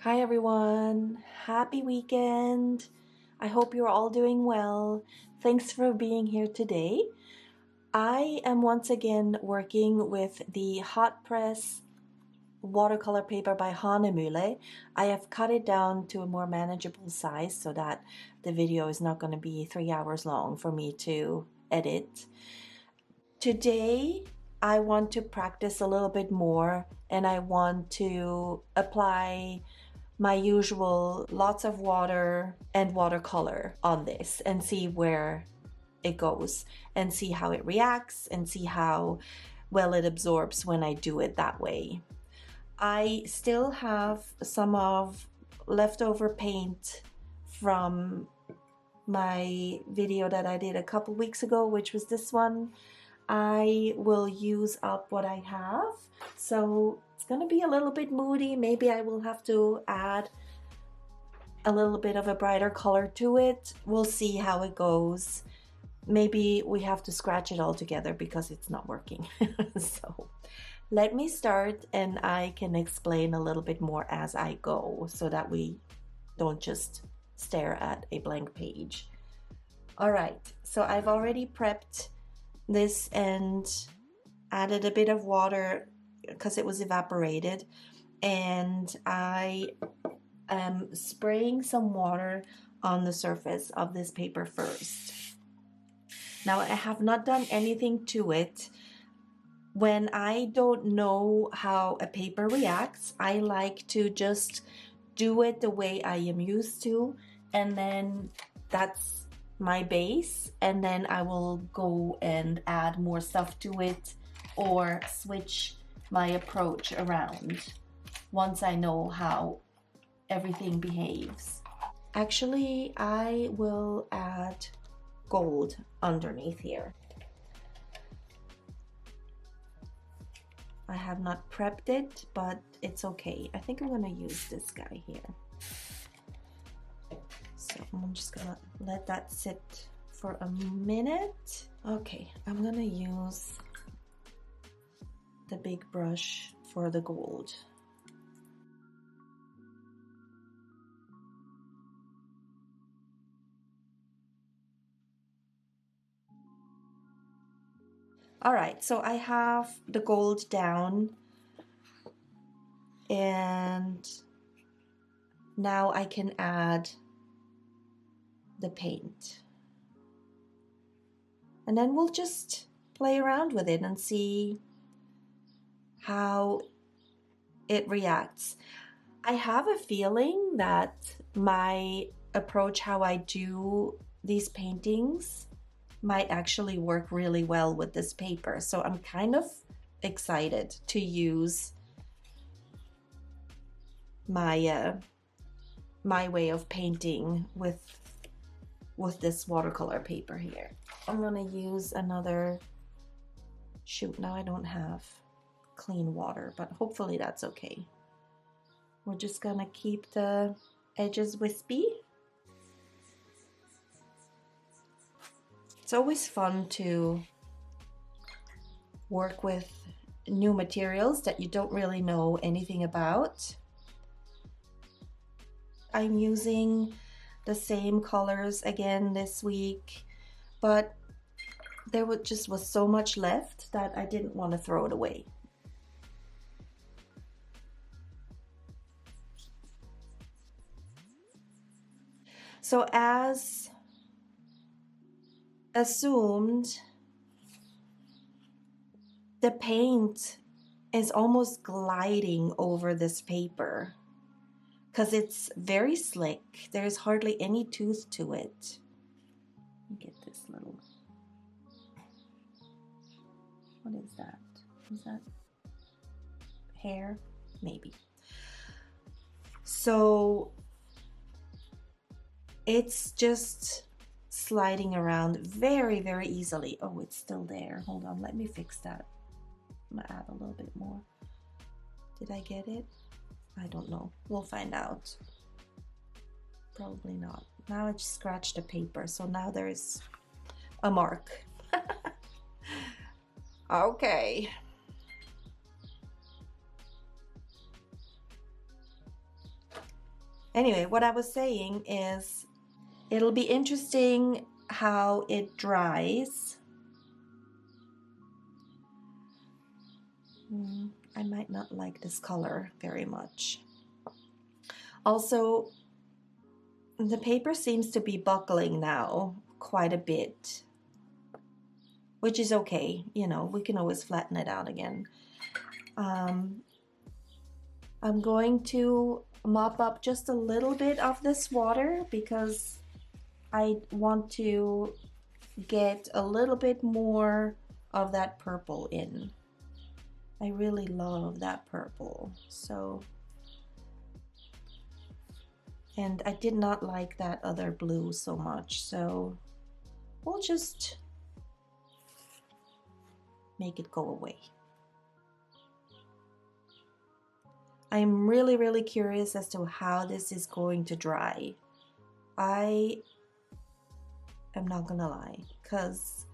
Hi everyone, happy weekend. I hope you're all doing well. Thanks for being here today. I am once again working with the hot press watercolor paper by Hahnemuhle. I have cut it down to a more manageable size so that the video is not going to be 3 hours long for me to edit. Today I want to practice a little bit more and I want to apply my usual lots of water and watercolor on this and see where it goes and see how it reacts and see how well it absorbs when I do it that way. I still have some of leftover paint from my video that I did a couple weeks ago, which was this one. I will use up what I have, so it's gonna be a little bit moody. Maybe I will have to add a little bit of a brighter color to it. We'll see how it goes. Maybe we have to scratch it all together because it's not working. So let me start and I can explain a little bit more as I go so that we don't just stare at a blank page. All right, so I've already prepped this and added a bit of water because it was evaporated, and I am spraying some water on the surface of this paper first. Now I have not done anything to it. When I don't know how a paper reacts, I like to just do it the way I am used to, and then that's my base, and then I will go and add more stuff to it or switch my approach around once I know how everything behaves. Actually, I will add gold underneath here. I have not prepped it, but it's okay. I think I'm gonna use this guy here. So I'm just gonna let that sit for a minute. Okay, I'm gonna use the big brush for the gold. All right, so I have the gold down, and now I can add the paint. And then we'll just play around with it and see how it reacts. I have a feeling that my approach, how I do these paintings, might actually work really well with this paper. So I'm kind of excited to use my my way of painting with this watercolor paper here. I'm gonna use another, shoot, now I don't have clean water, but hopefully that's okay. We're just gonna keep the edges wispy. It's always fun to work with new materials that you don't really know anything about. I'm using the same colors again this week, but there just was so much left that I didn't want to throw it away. So as assumed, the paint is almost gliding over this paper because it's very slick. There's hardly any tooth to it. Let me get this little, what is that? Is that hair? Maybe. So it's just sliding around very, very easily. Oh, it's still there. Hold on, let me fix that. I'm gonna add a little bit more. Did I get it? I don't know. We'll find out. Probably not. Now I just scratched the paper, so now there's a mark. Okay. Anyway, what I was saying is it'll be interesting how it dries. I might not like this color very much. Also, the paper seems to be buckling now quite a bit, which is okay. You know, we can always flatten it out again. I'm going to mop up just a little bit of this water because I want to get a little bit more of that purple in. I really love that purple. So, and I did not like that other blue so much, so we'll just make it go away. I'm really curious as to how this is going to dry. I am not gonna lie, because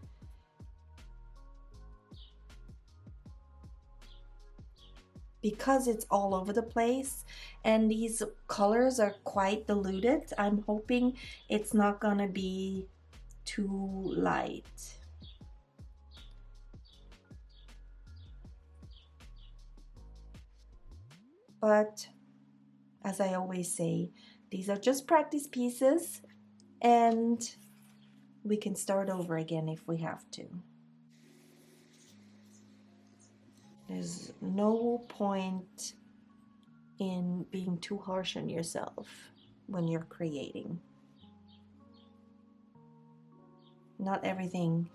it's all over the place and these colors are quite diluted, I'm hoping it's not gonna be too light. But as I always say, these are just practice pieces and we can start over again if we have to. There's no point in being too harsh on yourself when you're creating. Not everything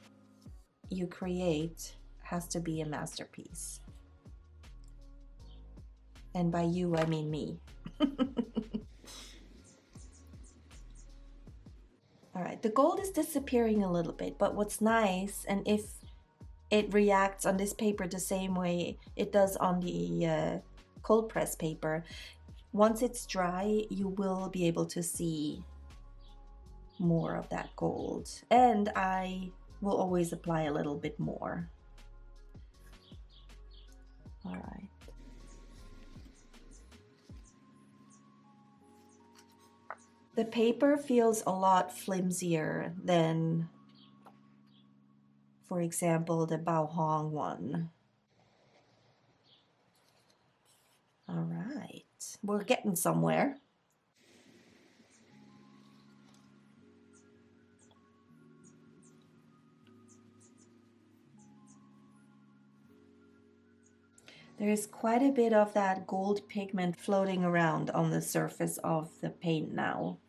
you create has to be a masterpiece. And by you, I mean me. All right, the gold is disappearing a little bit, but what's nice, and if it reacts on this paper the same way it does on the cold press paper, once it's dry, you will be able to see more of that gold. And I will always apply a little bit more. All right. The paper feels a lot flimsier than, for example, the Bao Hong one. All right, we're getting somewhere. There's quite a bit of that gold pigment floating around on the surface of the paint now,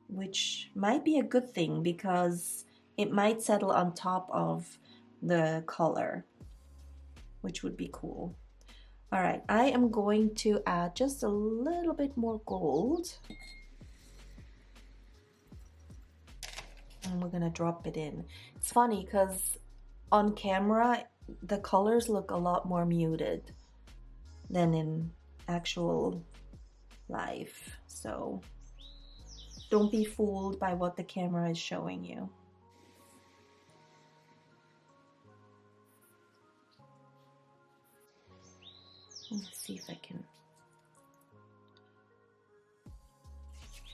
which might be a good thing because it might settle on top of the color, which would be cool. All right, I am going to add just a little bit more gold. And we're gonna drop it in. It's funny because on camera, the colors look a lot more muted than in actual life. So don't be fooled by what the camera is showing you. Let's see if I can.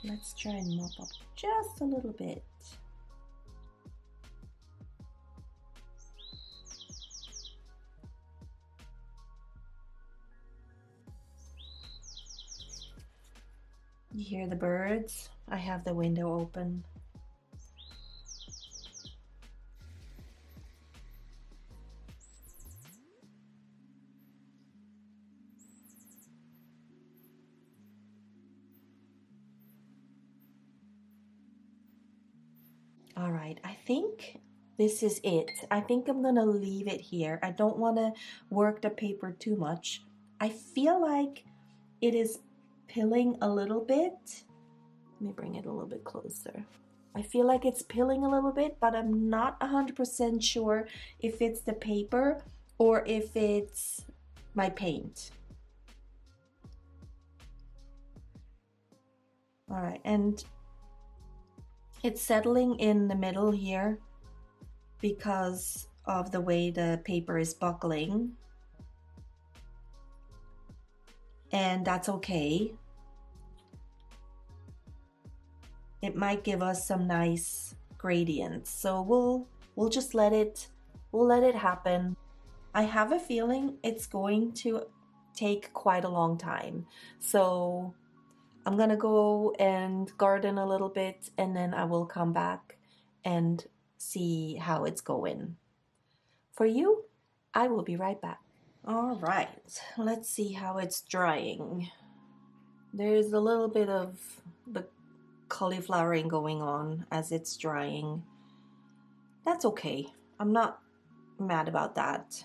Let's try and mop up just a little bit. You hear the birds? I have the window open. All right, I think this is it. I think I'm gonna leave it here. I don't want to work the paper too much. I feel like it is pilling a little bit. Let me bring it a little bit closer. I feel like it's pilling a little bit, but I'm not 100% sure if it's the paper or if it's my paint. All right, and it's settling in the middle here because of the way the paper is buckling. and that's okay. It might give us some nice gradients, so we'll just let it happen. I have a feeling it's going to take quite a long time, so I'm gonna go and garden a little bit, and then I will come back and see how it's going. For you, I will be right back. All right, let's see how it's drying. There's a little bit of the cauliflowering going on as it's drying. That's okay. I'm not mad about that.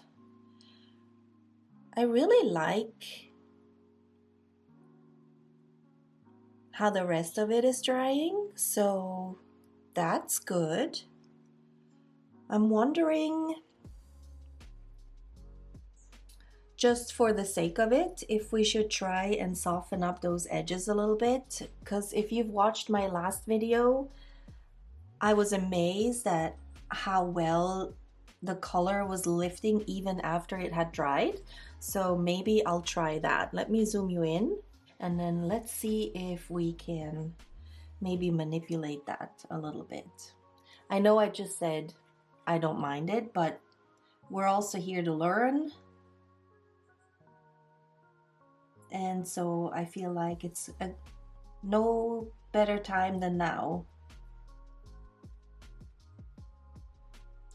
I really like how the rest of it is drying, so that's good. I'm wondering, just for the sake of it, if we should try and soften up those edges a little bit, because if you've watched my last video, I was amazed at how well the color was lifting even after it had dried. So maybe I'll try that. Let me zoom you in, and then let's see if we can maybe manipulate that a little bit. I know I just said I don't mind it, but we're also here to learn. And so I feel like it's no better time than now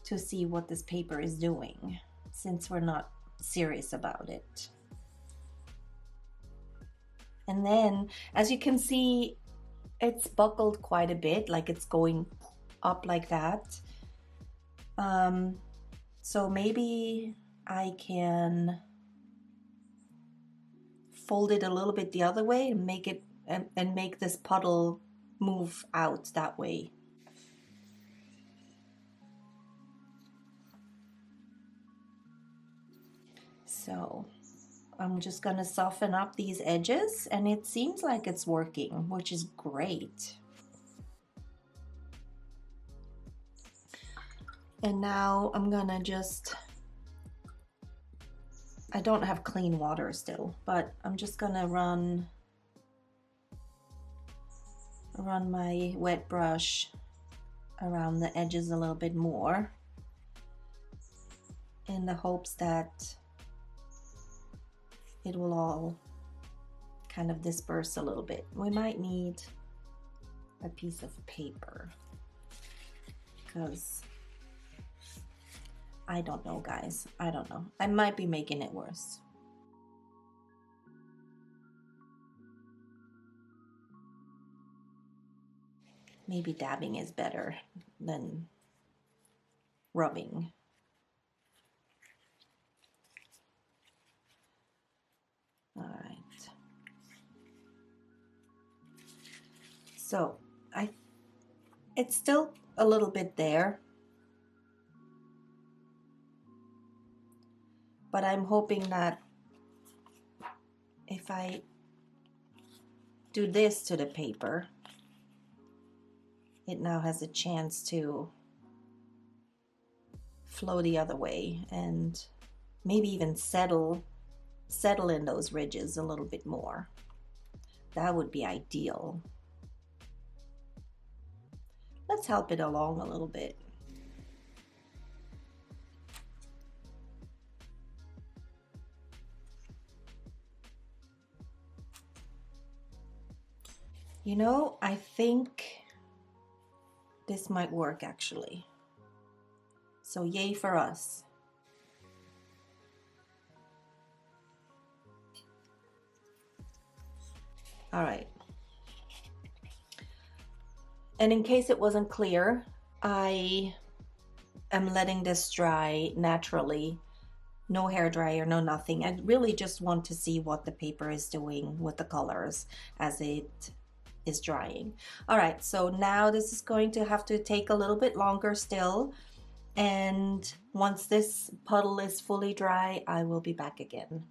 to see what this paper is doing, since we're not serious about it. And then, as you can see, it's buckled quite a bit, like it's going up like that. So maybe I can fold it a little bit the other way and make it and make this puddle move out that way. So I'm just gonna soften up these edges, and it seems like it's working, which is great. And now I'm gonna just, I don't have clean water still, but I'm just gonna run my wet brush around the edges a little bit more, in the hopes that it will all kind of disperse a little bit. We might need a piece of paper, because I don't know, guys. I don't know. I might be making it worse. Maybe dabbing is better than rubbing. All right. So it's still a little bit there, but I'm hoping that if I do this to the paper, it now has a chance to flow the other way and maybe even settle in those ridges a little bit more. That would be ideal. Let's help it along a little bit. You know, I think this might work actually. So yay for us. All right. And in case it wasn't clear, I am letting this dry naturally. No hair dryer, no nothing. I really just want to see what the paper is doing with the colors as it is drying. All right, so now this is going to have to take a little bit longer still. And once this puddle is fully dry, I will be back again.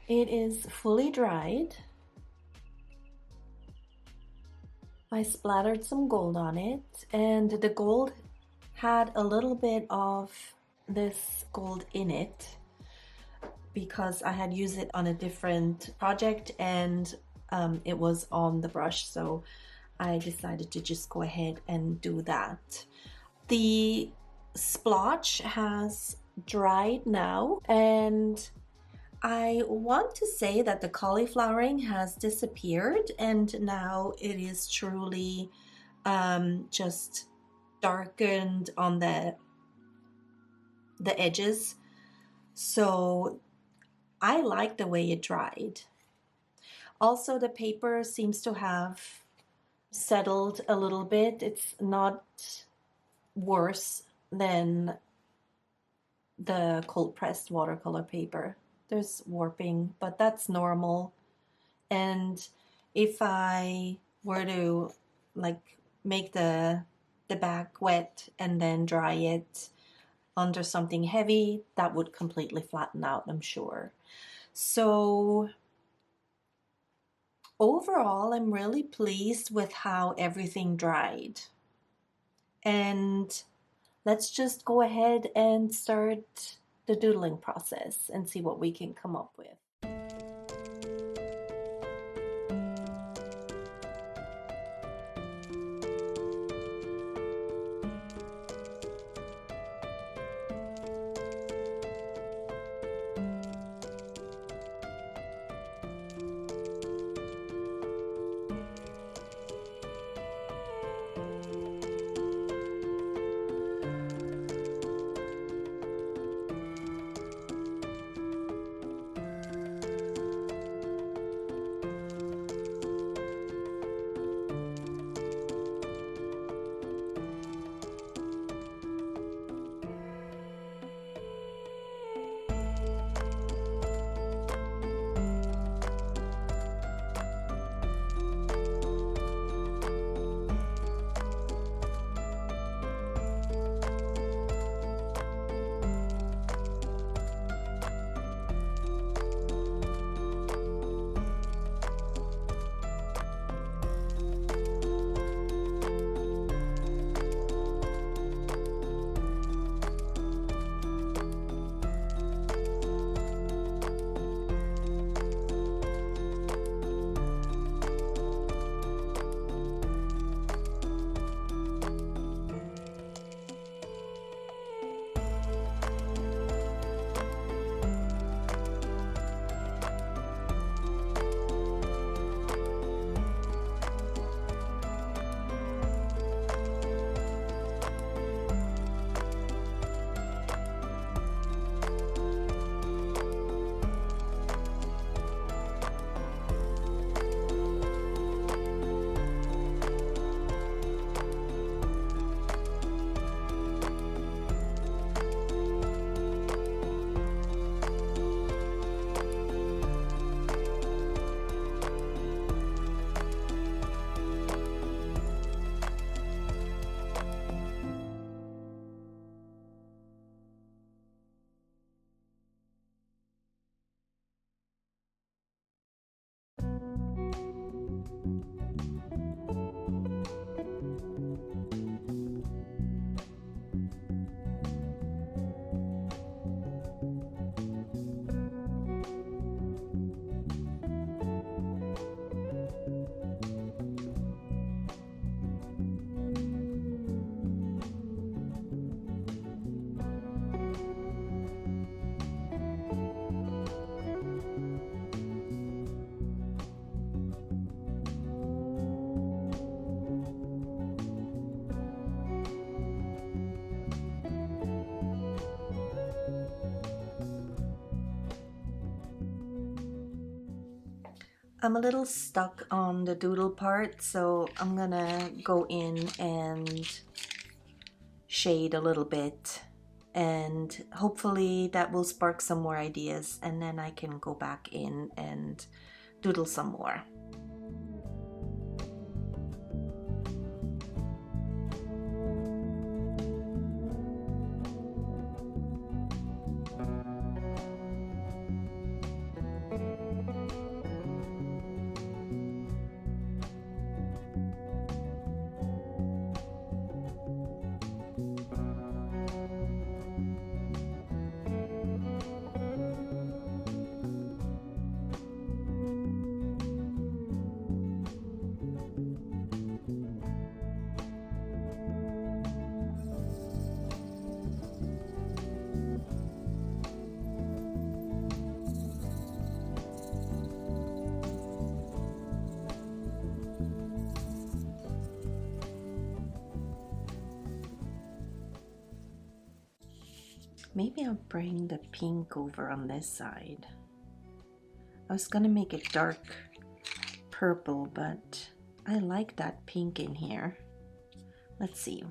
It is fully dried. I splattered some gold on it, and the gold had a little bit of this gold in it because I had used it on a different project and it was on the brush, so I decided to just go ahead and do that. The splotch has dried now, and I want to say that the cauliflowering has disappeared and now it is truly just darkened on the edges. So I like the way it dried. Also, the paper seems to have settled a little bit. It's not worse than the cold pressed watercolor paper. There's warping, but that's normal. And if I were to like make the back wet and then dry it under something heavy, that would completely flatten out, I'm sure. So overall, I'm really pleased with how everything dried. And let's just go ahead and start the doodling process and see what we can come up with. I'm a little stuck on the doodle part, so I'm gonna go in and shade a little bit, and hopefully that will spark some more ideas, and then I can go back in and doodle some more. Maybe I'll bring the pink over on this side. I was gonna make it dark purple, but I like that pink in here. Let's see.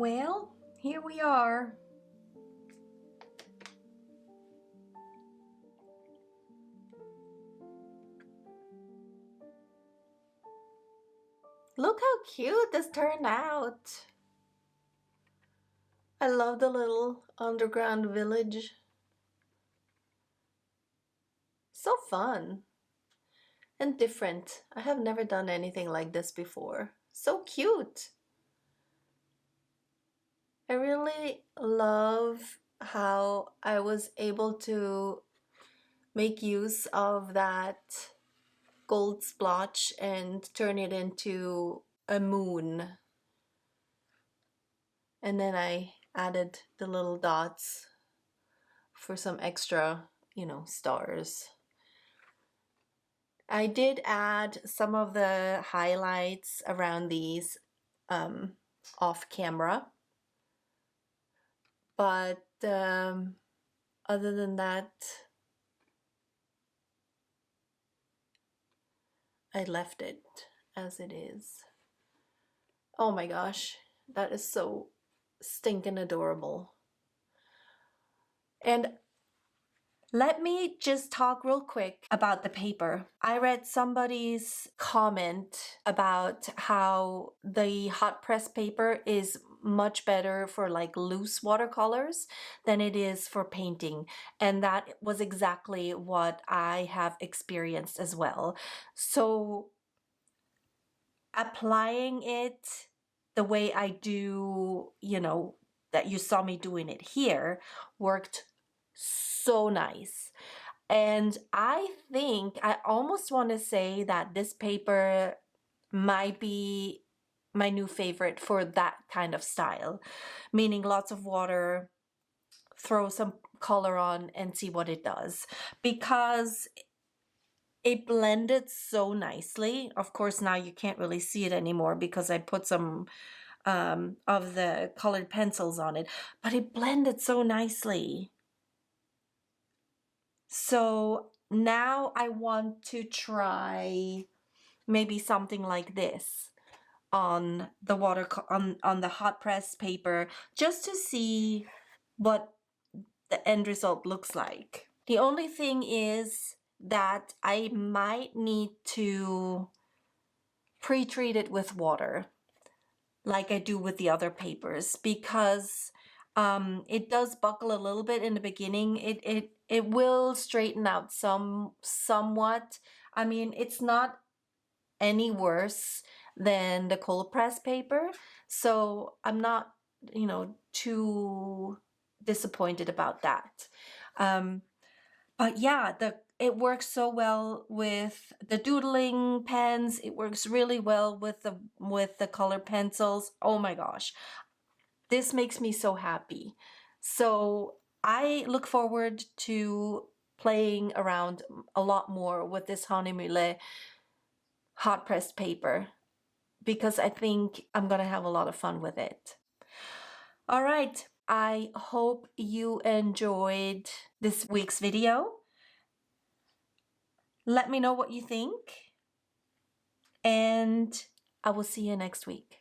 Well, here we are. Look how cute this turned out. I love the little underground village. So fun and different. I have never done anything like this before. So cute. I really love how I was able to make use of that gold splotch and turn it into a moon. And then I added the little dots for some extra, stars. I did add some of the highlights around these off camera. But other than that, I left it as it is. Oh my gosh, that is so stinking adorable. And let me just talk real quick about the paper. I read somebody's comment about how the hot press paper is much better for like loose watercolors than it is for painting. And that was exactly what I have experienced as well. So applying it the way I do, that you saw me doing it here, worked so nice. And I think I almost want to say that this paper might be my new favorite for that kind of style, meaning lots of water, throw some color on and see what it does, because it blended so nicely. Of course, now you can't really see it anymore because I put some of the colored pencils on it, but it blended so nicely. So now I want to try maybe something like this on the on the hot press paper, just to see what the end result looks like. The only thing is that I might need to pre-treat it with water like I do with the other papers, because it does buckle a little bit in the beginning. It will straighten out somewhat. I mean, it's not any worse than the cold press paper, so I'm not, too disappointed about that. But yeah, it works so well with the doodling pens. It works really well with the color pencils. Oh my gosh, this makes me so happy. So I look forward to playing around a lot more with this Hahnemuhle hot pressed paper, because I think I'm gonna have a lot of fun with it. All right, I hope you enjoyed this week's video. Let me know what you think, and I will see you next week.